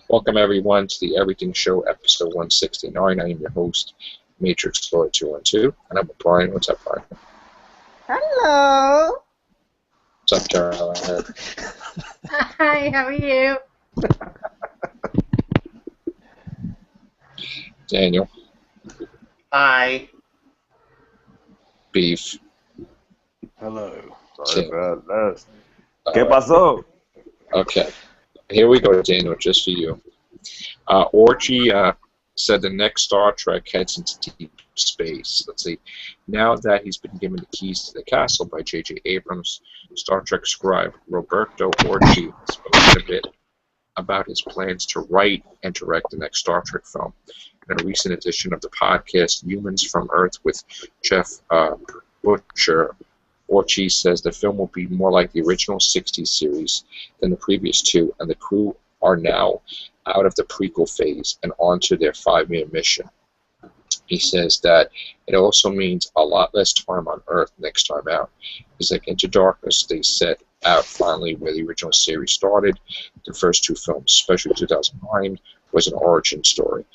Welcome everyone to the Everything Show, episode 169. I am your host, Matrix Lord 212, and I'm with Brian. What's up, Brian? Hello. What's up, Caroline? Hi, how are you? Daniel? Hi. Beef? Hello. Tim? ¿Qué pasó? Okay, here we go, Daniel, just for you. Orgy said the next Star Trek heads into deep space. Let's see. Now that he's been given the keys to the castle by J.J. Abrams, Star Trek scribe Roberto Orci spoke a bit about his plans to write and direct the next Star Trek film. In a recent edition of the podcast Humans from Earth with Jeff Butcher, Orci says the film will be more like the original 60s series than the previous two, and the crew are now out of the prequel phase and onto their 5-year mission. He says that it also means a lot less time on Earth next time out. He's like, Into Darkness, they set out finally where the original series started. The first two films, especially 2009, was an origin story.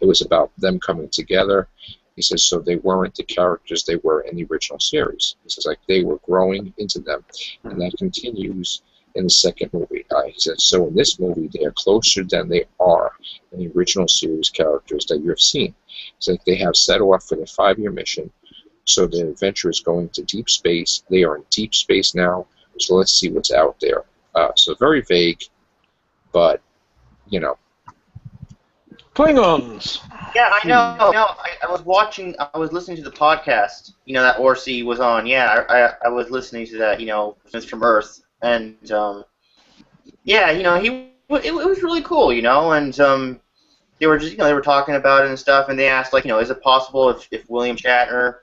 It was about them coming together. He says, so they weren't the characters they were in the original series. He says, like, they were growing into them, and that continues in the second movie. He said, so in this movie, they are closer than they are in the original series characters that you have seen. It's like they have set off for their 5-year mission, so their adventure is going to deep space. They are in deep space now, so let's see what's out there. So very vague, but, you know. Klingons! Yeah, I know. I was listening to the podcast, that Orci was on. Yeah, I was listening to that, Humans from Earth. And, it was really cool, and they were just, they were talking about it and stuff, and they asked, like, is it possible if William Shatner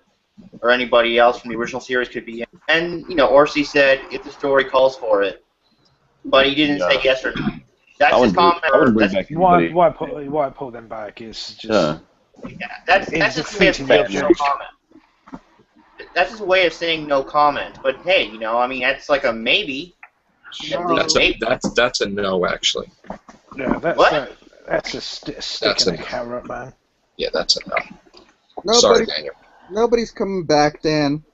or anybody else from the original series could be in? And, Orci said if the story calls for it, but he didn't say yes or no. That's his comment. Why pull them back is just... That's just a way of saying no comment. That's his way of saying no comment. But hey, that's like a maybe. That's a no, actually. Yeah, that's a stick in a carrot, man. Yeah, that's a no. Sorry, Daniel. Nobody's coming back, Dan.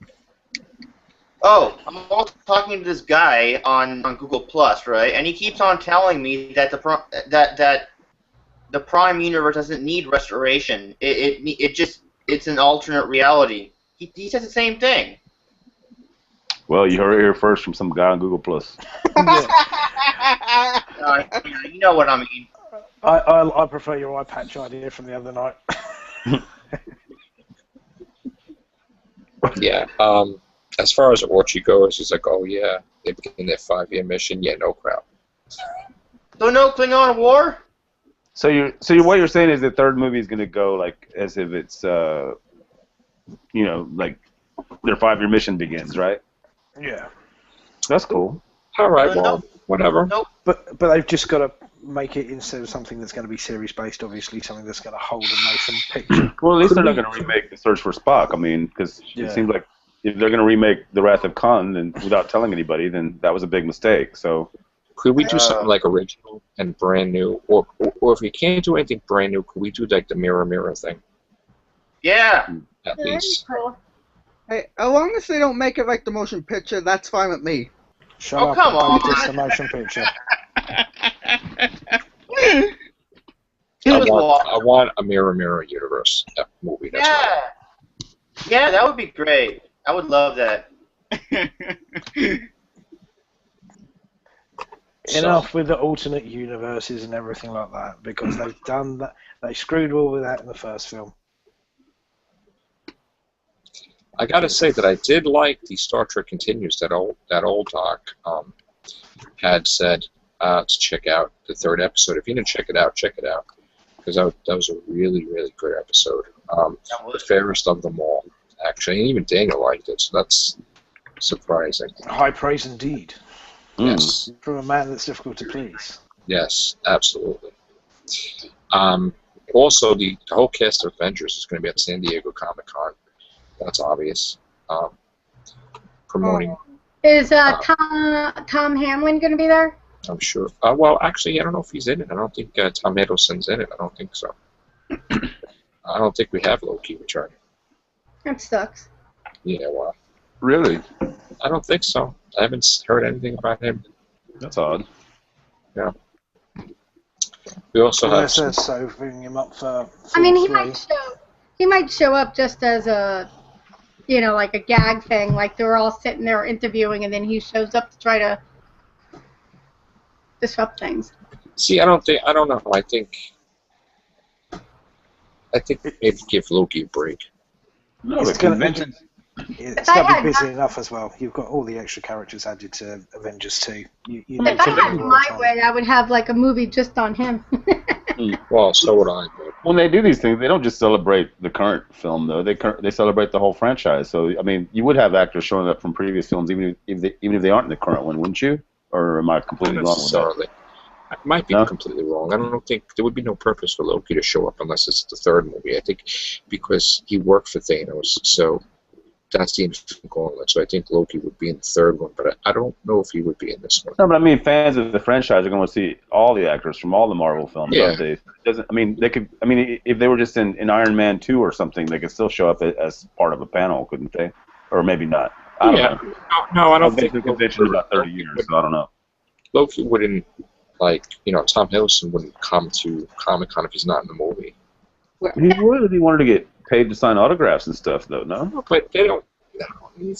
Oh, I'm also talking to this guy on Google Plus, right? And he keeps on telling me that the Prime universe doesn't need restoration. It's an alternate reality. He says the same thing. Well, you heard it here first from some guy on Google Plus. You know what I mean. I prefer your eye patch idea from the other night. Yeah. As far as Orci goes, he's like, oh yeah, they begin their 5-year mission. Yeah, no crap. So no Klingon war? So what you're saying is the third movie is going to go like as if it's like their 5-year mission begins, right? Yeah. That's cool. All right, well, whatever. Nope. But they've just got to make it, instead of something that's going to be series-based, obviously something that's going to hold a motion picture. Well, at least they're not going to remake The Search for Spock. I mean, because it seems like if they're going to remake The Wrath of Khan and without telling anybody, then that was a big mistake. So could we do something like original and brand new, or if we can't do anything brand new, could we do like the mirror thing? Yeah. At least. Cool. Hey, as long as they don't make it like the motion picture, that's fine with me. Shut up, come on. It's the motion picture. I want a mirror universe movie. That's right. Yeah, that would be great. I would love that. Enough with the alternate universes and everything like that, because they've done that. They screwed all with that in the first film. I gotta say that I did like the Star Trek Continues that old doc had said to check out the 3rd episode. If you didn't check it out, because that was a really, really good episode. The fairest of them all, actually, and even Daniel liked it, so that's surprising. High praise indeed. Yes. From a man that's difficult to please. Yes, absolutely. Also, the whole cast of Avengers is going to be at San Diego Comic-Con. That's obvious. Promoting. Is Tom Hamlin going to be there? I'm sure. Well, actually, I don't know if he's in it. I don't think Tom Hiddleston's in it. I don't think so. I don't think we have Loki returning. That sucks. Yeah, well, Really? I don't think so. I haven't heard anything about him. That's odd. Yeah. We also have. Unless they're saving him up for. I mean, he Thor 3. might show up just as a, like a gag thing. Like they're all sitting there interviewing, and then he shows up to try to disrupt things. See, I don't know. I think maybe give Loki a break. No, It's the gonna- convention. It's I going to had be busy enough as well. You've got all the extra characters added to Avengers 2. You need If I to had work my on way, I would have like a movie just on him. Well, so would I. But When they do these things, they don't just celebrate the current film, though. They celebrate the whole franchise. So, I mean, you would have actors showing up from previous films, even if they aren't in the current one, wouldn't you? Or am I completely not wrong with that? necessarily. I might be No? completely wrong. I don't think there would be no purpose for Loki to show up unless it's the third movie. I think because he worked for Thanos, so that's the Infinite Gauntlet. So I think Loki would be in the third one, but I don't know if he would be in this one. No, but I mean, fans of the franchise are going to see all the actors from all the Marvel films. Yeah. Aren't they? They could. I mean, if they were just in Iron Man 2 or something, they could still show up as part of a panel, couldn't they? Or maybe not. I don't know. No, I don't I've been think to convention about 30 years, so I don't know. Loki wouldn't, Tom Hiddleston wouldn't come to Comic-Con if he's not in the movie. He would if he wanted to get paid to sign autographs and stuff, though. No. No, but they don't. No, you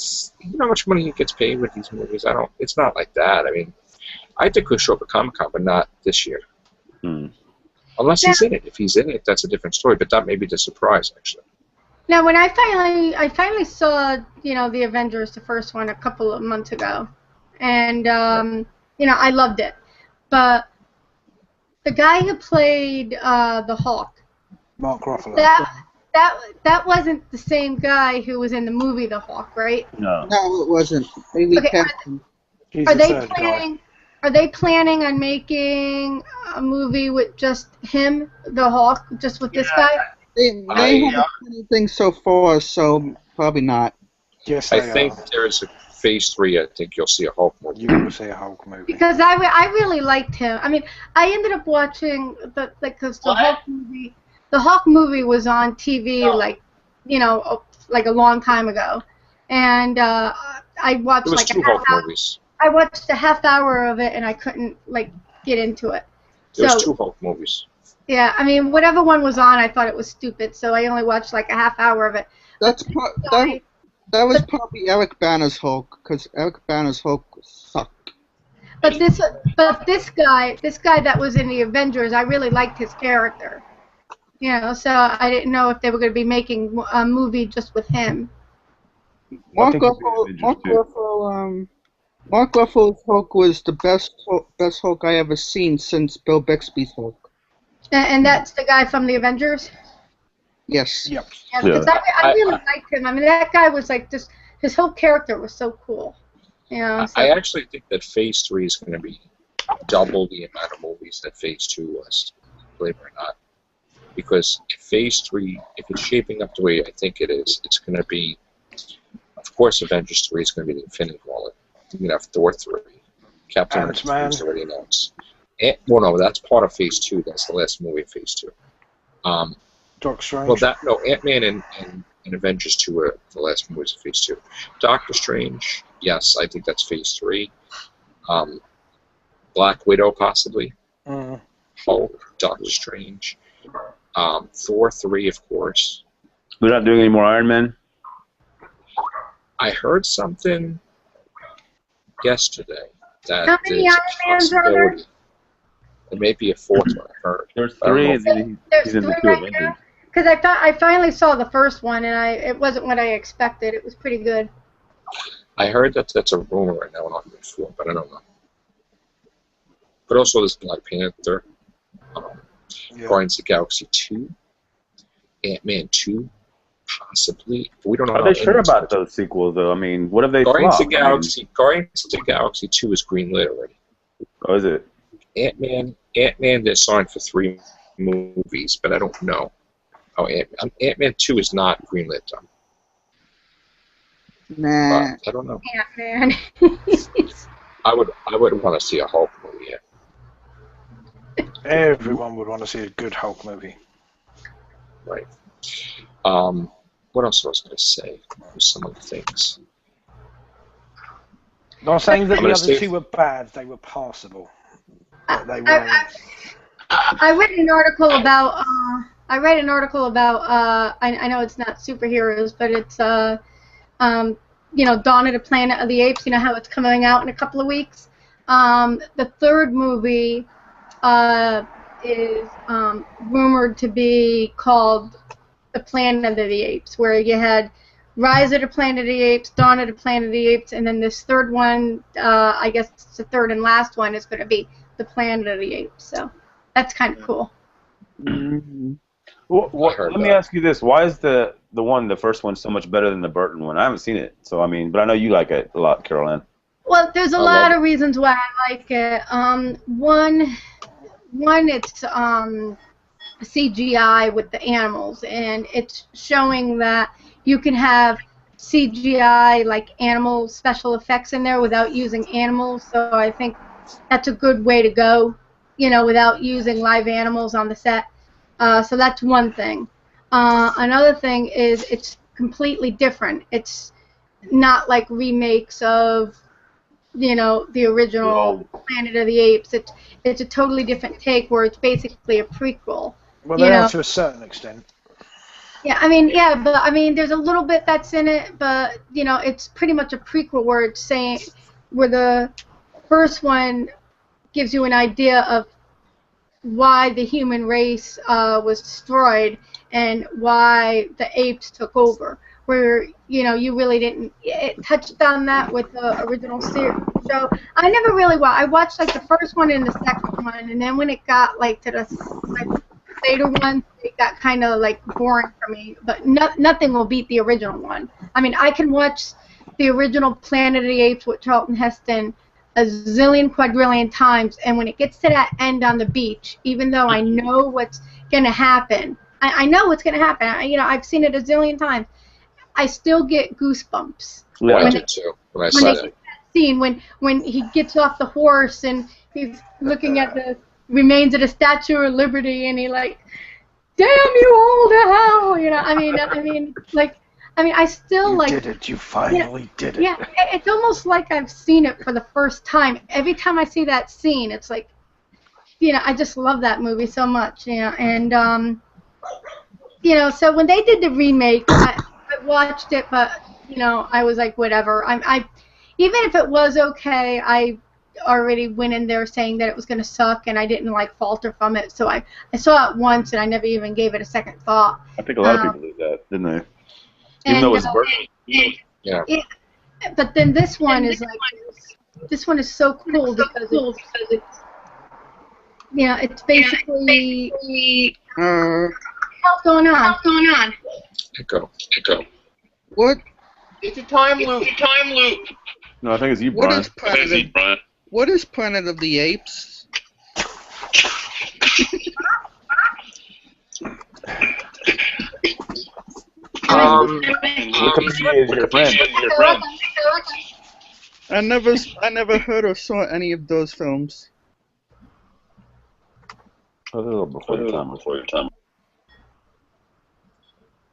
know how much money he gets paid with these movies. It's not like that. I mean, I think he'll show up at Comic-Con, but not this year. Unless he's in it. If he's in it, that's a different story. But that may be the surprise, actually. Now, when I finally saw, the Avengers, the first one, a couple of months ago, and I loved it. But the guy who played the Hulk, Mark Ruffalo. that wasn't the same guy who was in the movie The Hulk, right? No. No, it wasn't. Haley Okay, Captain. He's Are the they third guy. planning? Are they planning on making a movie with just him, the Hulk, just with this guy? They haven't done anything so far, so probably not. Yes, I they think are. there is a Phase 3. I think you'll see a Hulk movie. You will see a Hulk movie. Because I really liked him. I mean, I ended up watching because the Hulk movie was on TV like a long time ago, and I watched There was like two a half Hulk hour. movies. I watched a half hour of it and I couldn't get into it. There was So two Hulk movies. yeah, I mean whatever one was on, I thought it was stupid, so I only watched like a half hour of it. That was probably Eric Banner's Hulk, because Eric Banner's Hulk sucked. But this guy that was in the Avengers, I really liked his character. So I didn't know if they were going to be making a movie just with him. Mark think it'll be Avengers Mark Ruffalo's Hulk was the best Hulk I ever seen since Bill Bixby's Hulk. And that's the guy from the Avengers? Yes. Yep. Yeah, because I really liked him. I mean, that guy was his whole character was so cool. So. I actually think that Phase 3 is going to be double the amount of movies that Phase 2 was, believe it or not. Because if Phase 3, if it's shaping up the way I think it is, it's going to be, of course, Avengers 3 is going to be the Infinity Gauntlet. You're going to have Thor 3. Captain America 3 is already announced. No, that's part of Phase 2. That's the last movie of Phase 2. Doctor Strange. Ant-Man and Avengers 2 are the last movies of Phase 2. Doctor Strange, yes, I think that's Phase 3. Black Widow, possibly. Hulk, Doctor Strange. Thor 3, of course. They're not doing any more Iron Man? I heard something yesterday that How many there's Iron a Mans are there? possibility. There may be a fourth one, I heard. There's I don't three, know. and then There's he's in the three two right Avengers. now? Because I finally saw the first one, and it wasn't what I expected. It was pretty good. I heard that that's a rumor right now, not before, but I don't know. But also there's Black Panther, Guardians of the Galaxy 2, Ant-Man 2, possibly. But we don't know. Are they sure about those sequels, though? I mean, what have they Guardians of flopped? the Galaxy, Guardians of the Galaxy 2 is greenlit already. Oh, is it? Ant-Man, they're signed for 3 movies, but I don't know. Oh, Ant-Man 2 is not greenlit, though. Nah. I don't know. Ant-Man. I would want to see a Hulk movie. Everyone would want to see a good Hulk movie. Right. What else was I going to say? Some of the things. Not saying that I'm the gonna other say- two were bad; they were passable. But they I, weren't. I read an article about. I read an article about. I know it's not superheroes, but it's you know, Dawn of the Planet of the Apes. You know how it's coming out in a couple of weeks. The third movie is rumored to be called The Planet of the Apes, where you had Rise of the Planet of the Apes, Dawn of the Planet of the Apes, and then this third one, I guess it's the third and last one, is going to be The Planet of the Apes. So that's kind of cool. Let me ask you this: why is the first one, so much better than the Burton one? I haven't seen it, so I mean, but I know you like it a lot, Caroline. Well, there's a lot of reasons why I like it. One, it's CGI with the animals, and it's showing that you can have CGI, like animal special effects in there without using animals, so I think that's a good way to go, you know, without using live animals on the set. So that's one thing. Another thing is it's completely different. It's not like remakes of, you know, the original Planet of the Apes. It's a totally different take where it's basically a prequel. Well, they are to a certain extent. Yeah, but I mean, there's a little bit that's in it, but you know, it's pretty much a prequel where it's saying, where the first one gives you an idea of why the human race was destroyed and why the apes took over. Where, you know, you really didn't. It touched on that with the original show. I never really watched. I watched like the first one and the second one, and then when it got like to the later ones, it got kind of like boring for me. But nothing will beat the original one. I mean, I can watch the original Planet of the Apes with Charlton Heston a zillion quadrillion times, and when it gets to that end on the beach, even though I know what's gonna happen, I know what's gonna happen. I've seen it a zillion times. I still get goosebumps. Yeah, I did too when I saw that. Scene when he gets off the horse and he's looking at the remains of the Statue of Liberty and he like, damn you all to hell, you know. I still You like. did it. You finally did it. Yeah, it's almost like I've seen it for the first time. Every time I see that scene, it's like, you know, I just love that movie so much, you know. And you know, so when they did the remake, I watched it, but you know, I was like, whatever. Even if it was okay, I already went in there saying that it was gonna suck, and I didn't like falter from it. So I saw it once, and I never even gave it a second thought. I think a lot of people did that, didn't they? Even though it's Burton. Yeah. But then this one is like, this one is so cool because it's, you know, it's basically. What's going on? Echo. What? It's a time loop. No, I think it's you, What Brian. is What is Planet of the Apes? Wikipedia is your friend. I never heard or saw any of those films. A little before your time.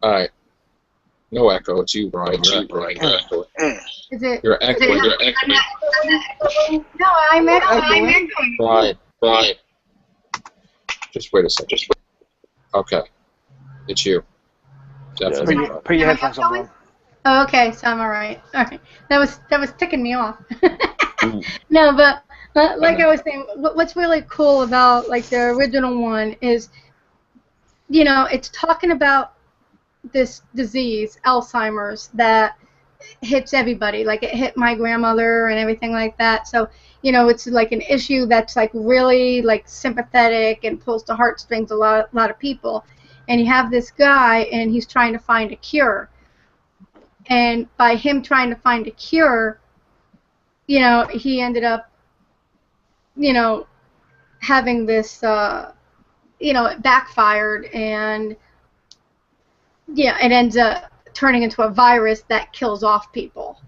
All right. No echo. It's you, Brian. You're echoing. Is it? You're echoing. No, I'm echoing. Brian. Just wait a second. Okay. It's you. Definitely. Put your headphones on, Ron. Oh, okay, so I'm alright. Alright. That was ticking me off. No, but like I was saying, what's really cool about like the original one is, you know, it's talking about this disease, Alzheimer's, that hits everybody. Like it hit my grandmother and everything like that. So, you know, it's like an issue that's like really like sympathetic and pulls to heartstrings a lot of people. And you have this guy, and he's trying to find a cure. And by him trying to find a cure, you know, he ended up, you know, having this, you know, it backfired, and yeah, it ends up turning into a virus that kills off people,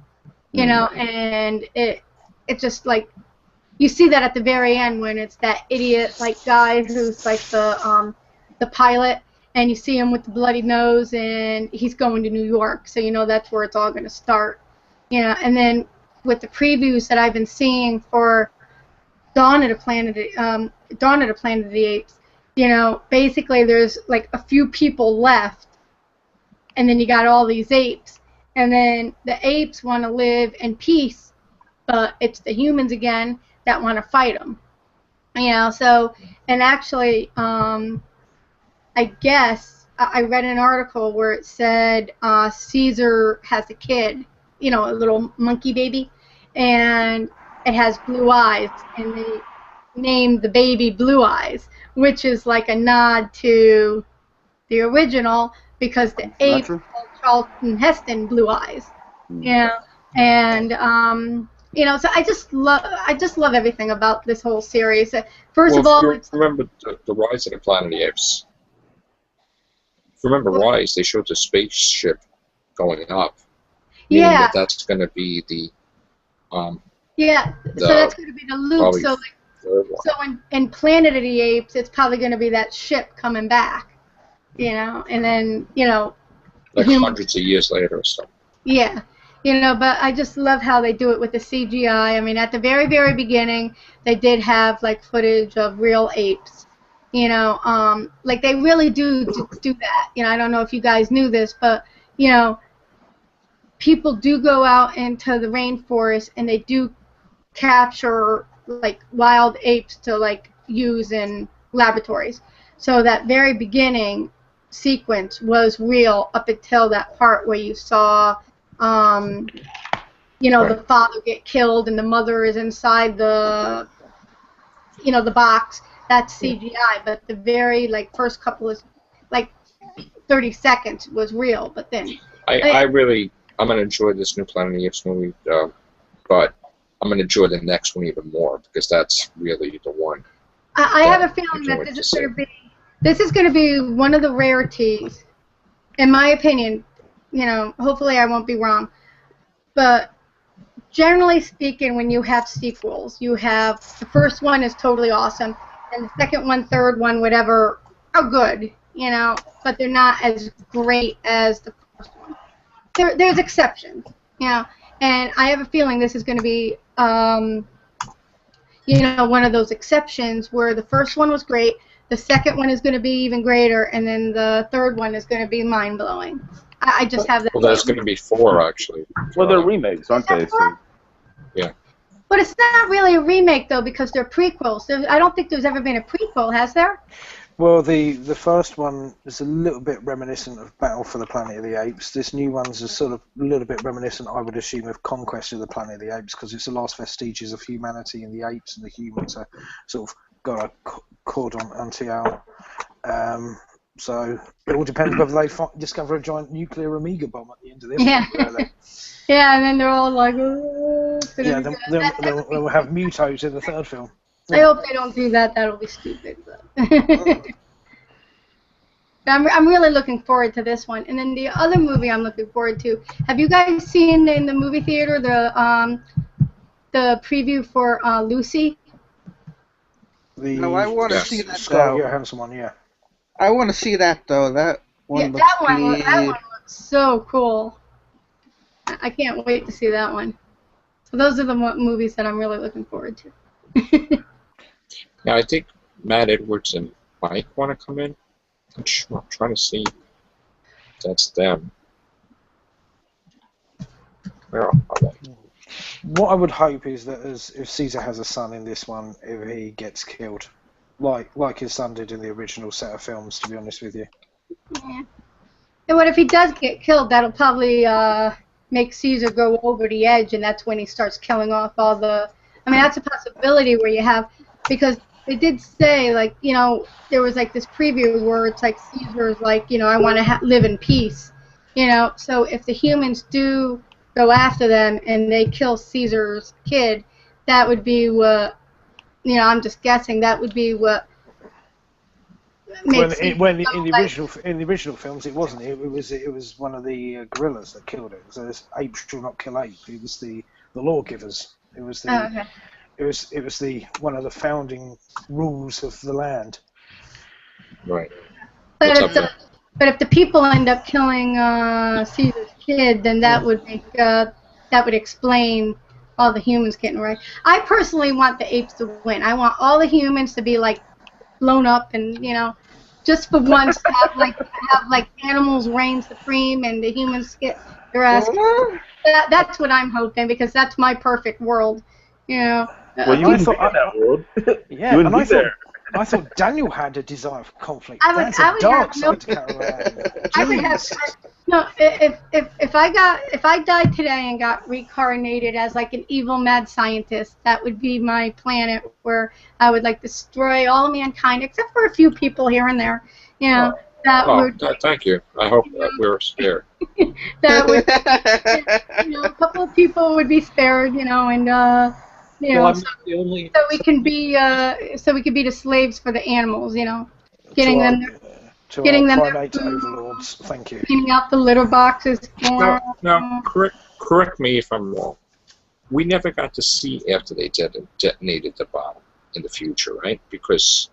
you know, and it just like you see that at the very end when it's that idiot like guy who's like the pilot, and you see him with the bloody nose, and he's going to New York, so you know that's where it's all going to start, you know. And then with the previews that I've been seeing for Dawn of the Planet of the Apes, you know, basically there's like a few people left, and then you got all these apes, and then the apes want to live in peace, but it's the humans again that want to fight them, you know. So, and actually, I guess I read an article where it said Caesar has a kid, you know, a little monkey baby, and it has blue eyes, and they named the baby Blue Eyes, which is like a nod to the original because the ape called Charlton Heston Blue Eyes, you know, and you know, so I just love everything about this whole series. First of all, if you remember the Rise of the Planet of the Apes. If you remember Rise, they showed the spaceship going up. Yeah. That's going to be the. Yeah. So that's going to be the loop. So in Planet of the Apes, it's probably going to be that ship coming back, you know, and then you know. Like hundreds of years later or something. Yeah. You know, but I just love how they do it with the CGI. I mean, at the very, very beginning, they did have, like, footage of real apes. You know, like, they really do that. You know, I don't know if you guys knew this, but, you know, people do go out into the rainforest, and they do capture, like, wild apes to, like, use in laboratories. So that very beginning sequence was real up until that part where you saw... you know, the father get killed and the mother is inside the, you know, the box. That's CGI, but the very, like, first couple of, like, 30 seconds was real, but then... I'm going to enjoy this new Planet of the Apes movie, but I'm going to enjoy the next one even more, because that's really the one. I have a feeling that this is going to be one of the rarities, in my opinion. You know, hopefully I won't be wrong, but generally speaking, when you have sequels, you have the first one is totally awesome, and the second one, third one, whatever, are good, you know, but they're not as great as the first one. There's exceptions, you know, and I have a feeling this is going to be, you know, one of those exceptions where the first one was great, the second one is going to be even greater, and then the third one is going to be mind-blowing. I just have that. Well, there's going to be 4, actually. Well, they're remakes, aren't they? So. Yeah. But it's not really a remake, though, because they're prequels. I don't think there's ever been a prequel, has there? Well, the first one is a little bit reminiscent of Battle for the Planet of the Apes. This new one's a sort of a little bit reminiscent, I would assume, of Conquest of the Planet of the Apes, because it's the last vestiges of humanity, and the apes and the humans are sort of got a cordon until so it all depends whether they discover a giant nuclear Omega bomb at the end of this. Yeah. Yeah, and then they're all like, yeah, then we'll have Mutos in the third film. I hope they don't do that. That'll be stupid. But I'm really looking forward to this one. And then the other movie I'm looking forward to. Have you guys seen in the movie theater the preview for Lucy? No, I want to see that. Scarlett Johansson one, yeah. I want to see that though. That one looks that one looks so cool. I can't wait to see that one. So those are the movies that I'm really looking forward to. Now, I think Matt Edwards and Mike want to come in. I'm trying to see if that's them. Where are they? What I would hope is that if Caesar has a son in this one, if he gets killed, like his son did in the original set of films, to be honest with you. Yeah. And what if he does get killed? That'll probably make Caesar go over the edge, and that's when he starts killing off all the... I mean, that's a possibility where you have... Because they did say, like, you know, there was, like, this preview where it's like Caesar's like, you know, I want to live in peace. You know, so if the humans do go after them and they kill Caesar's kid, that would be what... You know, I'm just guessing that would be what... When in the original films, it wasn't. It was one of the gorillas that killed it. So this ape shall not kill ape. It was the lawgivers It was Oh, okay. it was the one of the founding rules of the land. Right. But What's if up, the Bill? but if the people end up killing Caesar's kid, then that would make that would explain all the humans getting right. I personally want the apes to win. I want all the humans to be like blown up, and just for once to have like animals reign supreme, and the humans get their ass kicked. That's what I'm hoping, because that's my perfect world. Well, you I wouldn't thought- be in that world. Yeah, You wouldn't and be there. I thought Daniel had a desire for conflict. I would- That's I a would dark have no- side to Caravan. I would have Jeez. no. If I died today and got reincarnated as like an evil mad scientist, that would be my planet where I would like destroy all of mankind except for a few people here and there. That Oh, would thank you. I hope we're spared. that would a couple of people would be spared, and Well, I'm not the only. so we can be the slaves for the animals, getting to them. our, to getting our them primate their food. overlords. Thank you. Cleaning out the litter boxes. No, correct me if I'm wrong. We never got to see after they detonated the bomb in the future, right? Because,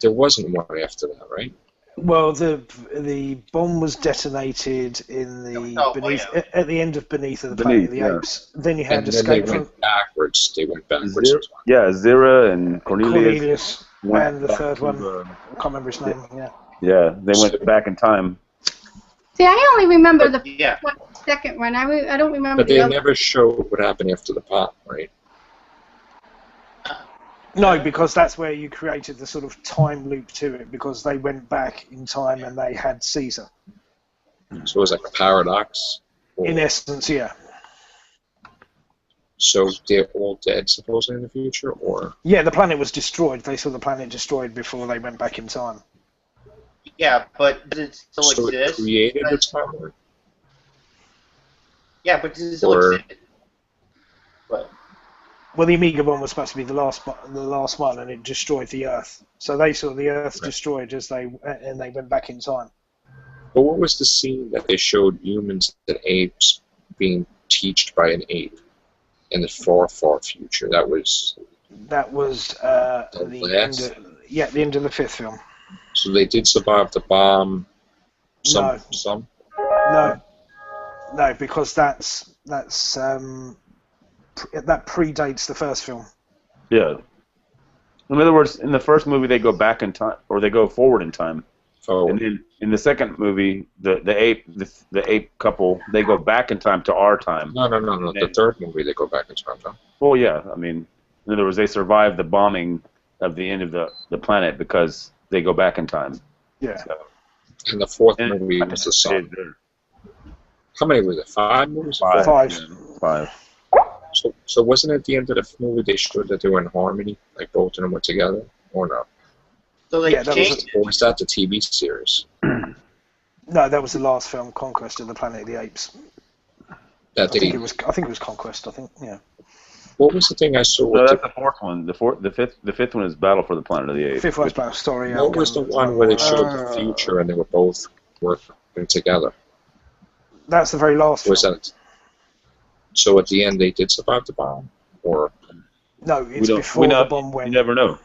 there wasn't one after that, right? Well, the bomb was detonated in the at the end of Beneath of the Planet of the Beneath, Apes. Then you And had then Escape they from went backwards. They went backwards. Zira and Cornelius. went and the back third to one. the- I can't remember his name. Yeah. Yeah, they went back in time. See, I only remember the Yeah. second one. I don't remember But the they other. never showed what happened after the pop, right? No, because that's where you created the sort of time loop to it, because they went back in time and they had Caesar. So it was like a paradox. In essence, yeah. So they're all dead, supposedly, in the future, or Yeah, the planet was destroyed. They saw the planet destroyed before they went back in time. Yeah, but does it still so it exist? created the timeline? Yeah, but does it still Or- exist? But Well, the Amiga bomb was supposed to be the last one, and it destroyed the Earth. So they saw the Earth Right. destroyed and they went back in time. But what was the scene that they showed humans and apes being taught by an ape in the far, far future? That was That was The the last? the end of the fifth film. so they did survive the bomb. No. Some. No, because that predates the first film. Yeah. In other words, in the first movie, they go back in time, or they go forward in time. Oh, And then in the second movie, the ape couple, they go back in time to our time. no. The third movie, they go back in time. No? Well, yeah. I mean, in other words, they survive the bombing of the end of the planet because they go back in time. Yeah. And the fourth And movie was the sun. How many was it? 5 movies? Five. Yeah, 5. So wasn't it at the end of the movie they showed that they were in harmony, like both of them were together, or no? so they Yeah, that was changed. Or was that the TV series? No, that was the last film, Conquest of the Planet of the Apes. That I think they, it was Conquest. I think, yeah. what was the thing I saw? No, With that's the fourth one. The fifth one is Battle for the Planet of the Apes. Fifth one's about story. what was the one where they showed the future and they were both working together? That's the very last Was film. that? So at the end they did survive the bomb, or No, it's before the bomb went. You never know.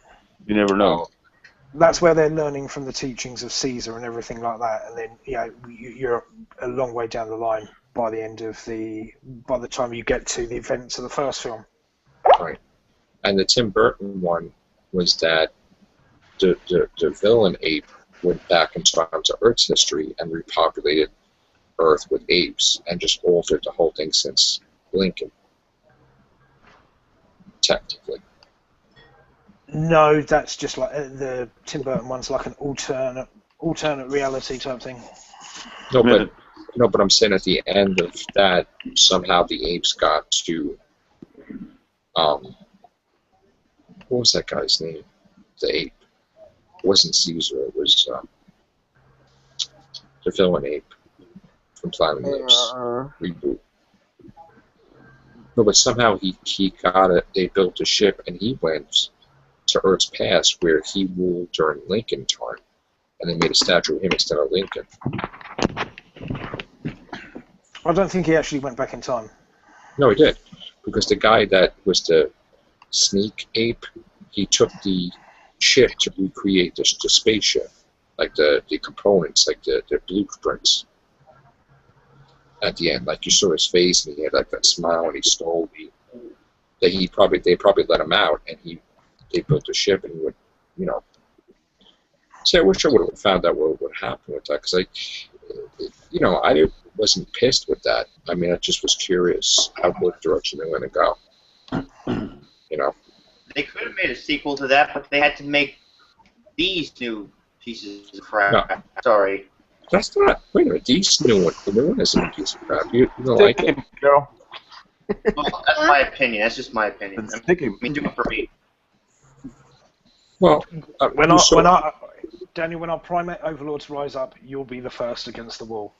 You never know. That's where they're learning from the teachings of Caesar and everything like that, and then you're a long way down the line by the time you get to the events of the first film. right? And the Tim Burton one was that the villain ape went back in time to Earth's history and repopulated Earth with apes and just altered the whole thing since Lincoln, technically. No, that's just like the Tim Burton one's like an alternate reality type thing. No, but I'm saying at the end of that, somehow the apes got to, what was that guy's name? The ape. It wasn't Caesar. It was the villain ape from Planet of the Apes reboot. No, but somehow he got it. They built a ship and he went to Earth's past where he ruled during Lincoln time, and they made a statue of him instead of Lincoln. I don't think he actually went back in time. No, he did, because the guy that was the sneak ape, he took the chip to recreate the spaceship, like the components, like the blueprints. At the end, like you saw his face, and he had like that smile, and he stole they probably let him out, and they built the ship, and he would, you know. See, I wish I would have found out what would happen with that, because I wasn't pissed with that. I mean, I just was curious what direction they were going to go. You know. They could have made a sequel to that, but they had to make these new pieces of crap. No. Sorry. That's not. Wait a minute. The new one isn't a piece of crap. You don't like it? Girl. Well, that's my opinion. That's just my opinion. It's I sticky. mean, do it for me. Well, Daniel, when our primate overlords rise up, you'll be the first against the wall.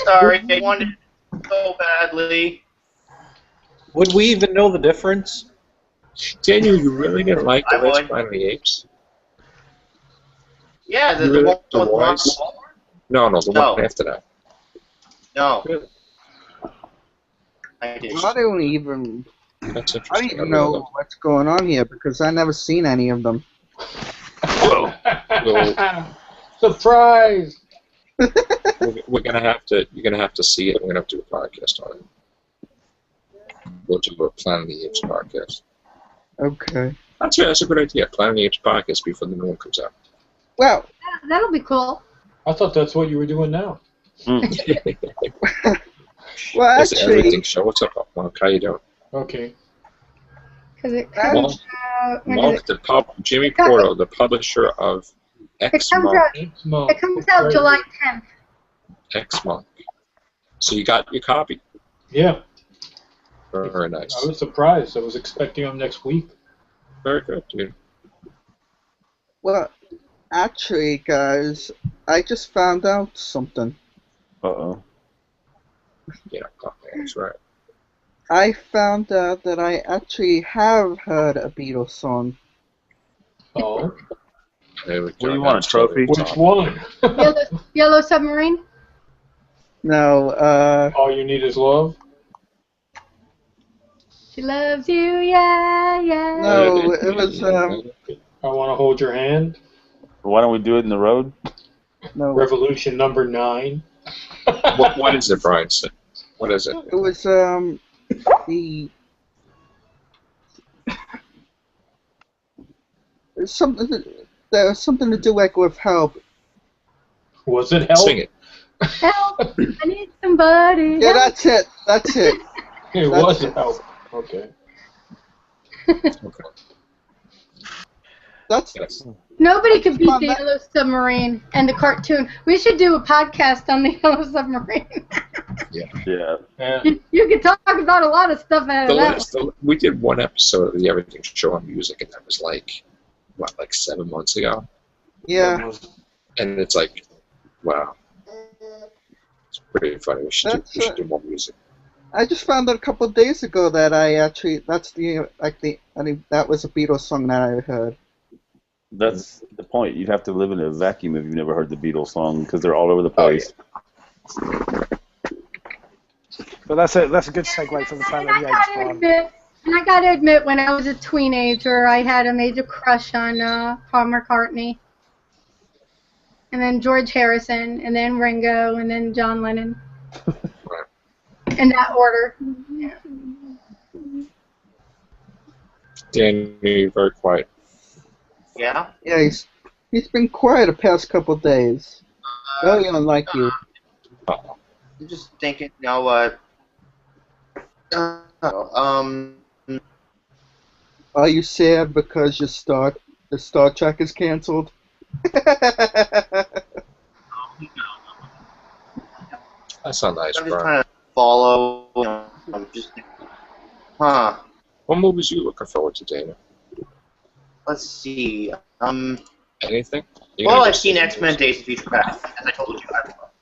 Sorry, they wanted it so badly. Would we even know the difference? Daniel, you really didn't like the I last would. Planet of the Apes? Yeah, the Really? one The with Ron Wise? Howard? No, the No. one after that. No. Really? I did. I don't even That's I interesting. don't even know what's going on here because I never seen any of them. Well, Surprise! we're gonna have to. You're gonna have to see it. We're gonna have to do a podcast on it. We'll do a Planet of the Apes podcast. Okay. That's a good idea. Planet of the Apes podcast before the new one comes out. Well, That'll be cool. I thought that's what you were doing now. well, It's an actually, everything show. What's up, Mark? How you doing? Okay. Because it Mark- comes out. When is it? Jimmy Porto, the publisher of It X comes Monk. out. It comes out July 10th. X Monk. So you got your copy. Yeah. Very nice. I was surprised. I was expecting them next week. Very good, dude. well, actually, guys, I just found out something. Uh-oh. Yeah, that's right. I found out that I actually have heard a Beatles song. Oh. There we What go. do you want, a That's trophy? what Which one? Yellow Submarine? No, All you need is love? She loves you, yeah, yeah. No, it was, I want to hold your hand. Why don't we do it in the road? no, Revolution number 9. What is it, Brian? What is it? it was, the, something, there was something to do, like, with help. Was it help? Sing it. Help! I need somebody. Yeah, help. that's it. It That's was it. help. Okay. Okay. That's, Yes. Nobody could beat Come on, the that- Yellow Submarine and the cartoon. We should do a podcast on the Yellow Submarine. Yeah. Yeah. you could talk about a lot of stuff out of that. We did one episode of the Everything Show on music, and that was like 7 months ago. yeah. And it's like, wow. It's pretty funny. We should do more music. I just found out a couple of days ago that that was a Beatles song that I heard. That's the point. You'd have to live in a vacuum if you've never heard the Beatles song because they're all over the place. But that's a good segue from the Planet of the Apes one. And I gotta admit, when I was a teenager, I had a major crush on Paul McCartney. And then George Harrison, and then Ringo, and then John Lennon. In that order. Dan, you're very quiet. Yeah? Yeah, he's been quiet the past couple of days. Very unlike you. I'm just thinking, Are you sad because the Star Trek is canceled? That's not nice, I'm just Brian. trying to follow, I'm just, What movies are you looking forward to, Dana? let's see, Anything? well, I've seen X-Men Days of Future Past, as I told you.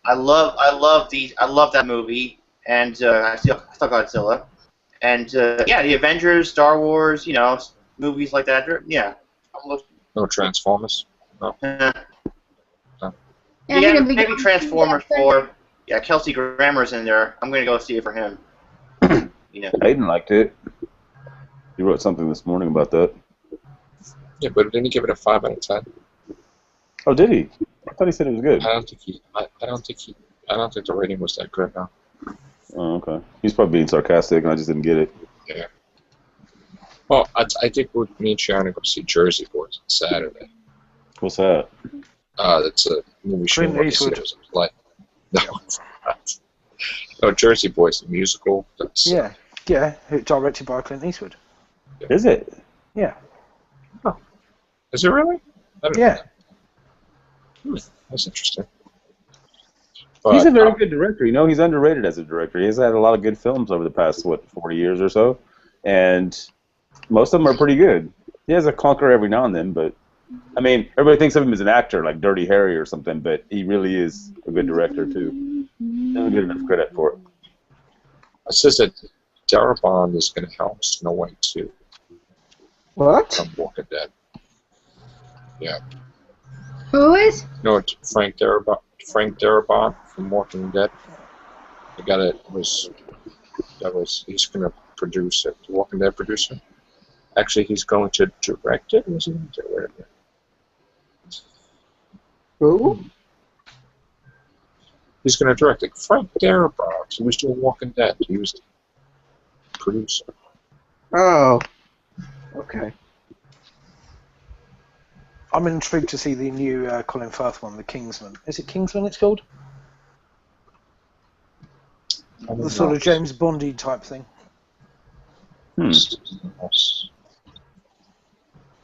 I love that movie, and I still Godzilla, and yeah, the Avengers, Star Wars, movies like that. Yeah. No Transformers? No. Yeah, Yeah, I'm gonna be maybe going Transformers to see 4. Yeah, Kelsey Grammer's in there. I'm gonna go see it for him. You know. Hayden liked it. He wrote something this morning about that. Yeah, but didn't he give it a 5 out of 10? Oh, did he? I thought he said it was good. I don't think the rating was that good now. Oh, okay. He's probably being sarcastic, and I just didn't get it. Yeah. Well, I think me and Sharon are going to see Jersey Boys on Saturday. What's that? That's a movie show. Clint Eastwood. No, it's not. No, Jersey Boys, the musical. That's, Yeah, directed by Clint Eastwood. Is it? Yeah. Is it really? I don't Yeah. know. That's interesting. He's a But, very good director. You know, he's underrated as a director. He's had a lot of good films over the past, 40 years or so, and most of them are pretty good. He has a clunker every now and then, but I mean, everybody thinks of him as an actor, like Dirty Harry or something, but he really is a good director too. Doesn't get enough credit for it. It says that Darabont is going to helm Snow White 2 What? from Walking Dead. Yeah. Who is? No, it's Frank Darabont from Walking Dead. The guy he's going to produce it. The Walking Dead producer. Actually, he's going to direct it. Was he going to direct it? Who? He's going to direct it. Frank Darabont. He was doing Walking Dead. He was the producer. Oh. Okay. I'm intrigued to see the new Colin Firth one, The Kingsman. Is it Kingsman it's called? The sort of James Bondy type thing.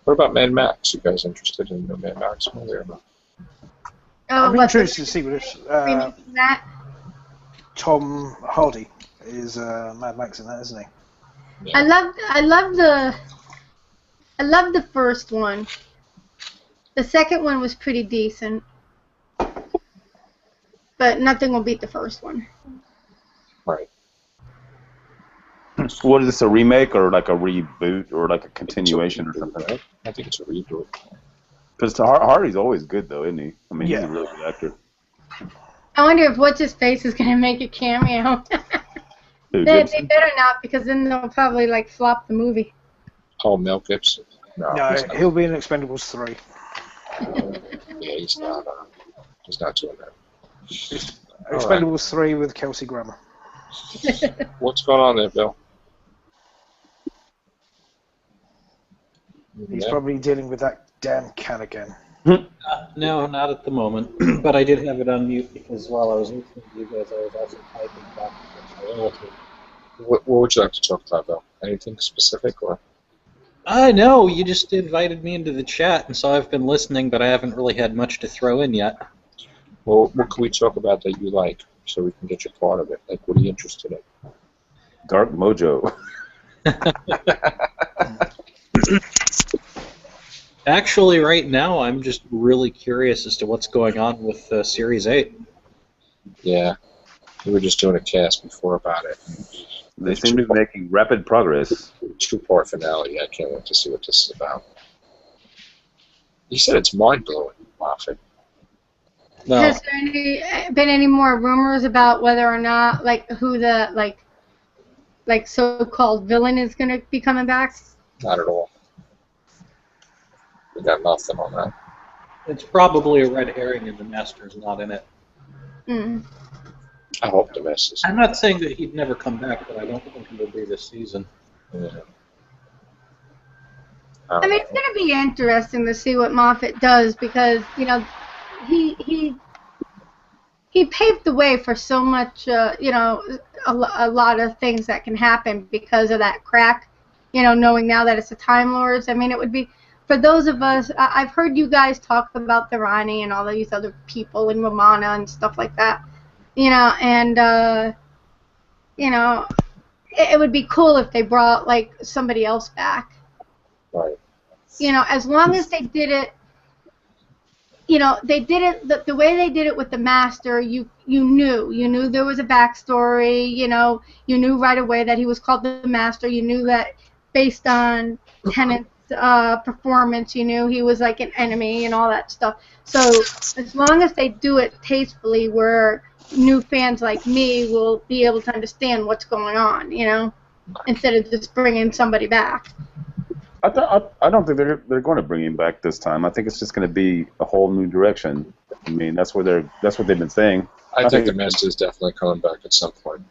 What about Mad Max? You guys interested in the Mad Max movie or not? Oh, I'm interested to see what it's. remaking that. Tom Hardy is Mad Max in that, isn't he? I love the first one. The second one was pretty decent, but nothing will beat the first one. Right. What is this, a remake or like a reboot or like a continuation or something? Right? I think it's a reboot. Because Hardy's always good, though, isn't he? I mean, Yeah. he's a really good actor. I wonder if What's-His-Face is going to make a cameo. Who, they Gibson? better not, because then they'll probably like flop the movie. Oh, Mel Gibson. No, No, he's not. he'll be in Expendables 3. Yeah, he's not. He's not doing that. All right. Expendables 3 with Kelsey Grammer. What's going on there, Bill? He's Yeah. probably dealing with that damn can again. No, not at the moment. But I did have it on mute because while I was listening to you guys, I was also typing back to my relative. What would you like to talk about, Bill? Anything specific, or? No, you just invited me into the chat, and so I've been listening, but I haven't really had much to throw in yet. Well, what can we talk about that you like, so we can get you part of it? Like, what are you interested in? Dark Mojo. Actually, right now, I'm just really curious as to what's going on with Series 8. Yeah, we were just doing a cast before about it. They seem to be making rapid progress. 2-part finale. I can't wait to see what this is about. You said it's mind-blowing, Moffat. No, Has there been any more rumors about whether or not, like, who the like so-called villain is going to be coming back? Not at all. We got nothing on that. it's probably a red herring, and the Master's not in it. Mm. I hope the mess is. I'm not saying that he'd never come back, but I don't think he will be this season. Yeah. I mean, it's going to be interesting to see what Moffat does because, you know, he paved the way for so much, you know, a lot of things that can happen because of that crack, you know, knowing now that it's the Time Lords. I mean, it would be, for those of us, I've heard you guys talk about the Rani and all these other people and Romana and stuff like that, you know, and, you know, it would be cool if they brought, like, somebody else back. Right. You know, as long as they did it, you know, they did it the way they did it with the Master. You knew there was a backstory. You know, you knew right away that he was called the Master. You knew that based on Tennant's performance, you knew he was like an enemy and all that stuff. So as long as they do it tastefully, where new fans like me will be able to understand what's going on, you know, instead of just bringing somebody back. I don't think they're going to bring him back this time. I think it's just going to be a whole new direction. I mean, that's what they've been saying. I think the Master is definitely coming back at some point.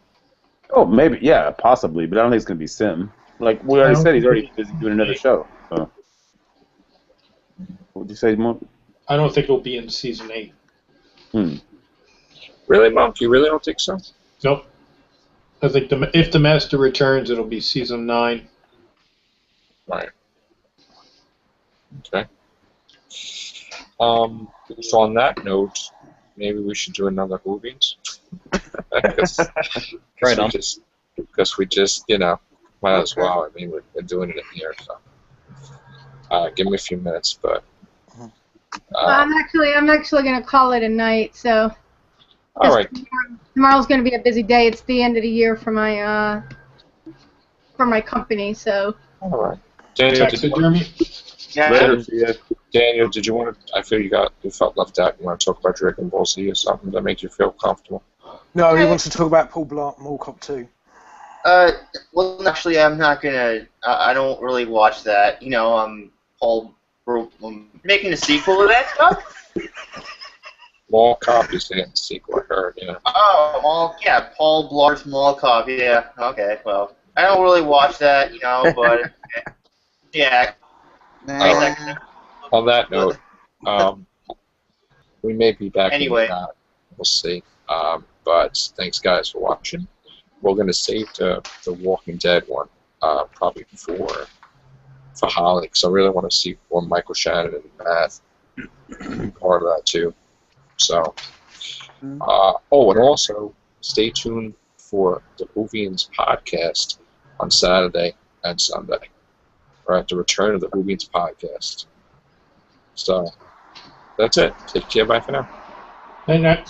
Oh, maybe, yeah, possibly, but I don't think it's going to be Sim. Like we already said, he's already busy doing another show. So. What would you say, Monk? I don't think it'll be in season 8. Really, Monk? You really don't think so? Nope. I think if the Master returns, it'll be season 9. Right. Okay. So on that note, maybe we should do another Whovians. Right on. Because we just, you know, might as well. I mean, we're doing it in here, so. Give me a few minutes, but. I'm actually gonna call it a night. So. All right. Tomorrow's gonna be a busy day. It's the end of the year for my company, so. All right. Daniel, Taxidermy? Daniel, did you want to? I feel you felt left out. You want to talk about Dragon Ball Z or something that makes you feel comfortable? No, he wants to talk about Paul Blart Mall Cop 2. Well, actually, I'm not gonna. I don't really watch that. You know, Paul making a sequel to that stuff. Mall Cop is the sequel. I heard. Yeah. Oh, yeah, Paul Blart's Mall Cop. Yeah. Okay. Well, I don't really watch that. You know, but yeah. On that note, we may be back. Anyway, we'll see. But thanks, guys, for watching. We're gonna save the Walking Dead one probably for Holly, because I really want to see more Michael Shannon and Matt be part of that too. So, and also stay tuned for the Whovians podcast on Saturday and Sunday. We're at the return of the Whovians podcast. So, that's it. Take care. Bye for now. Night night.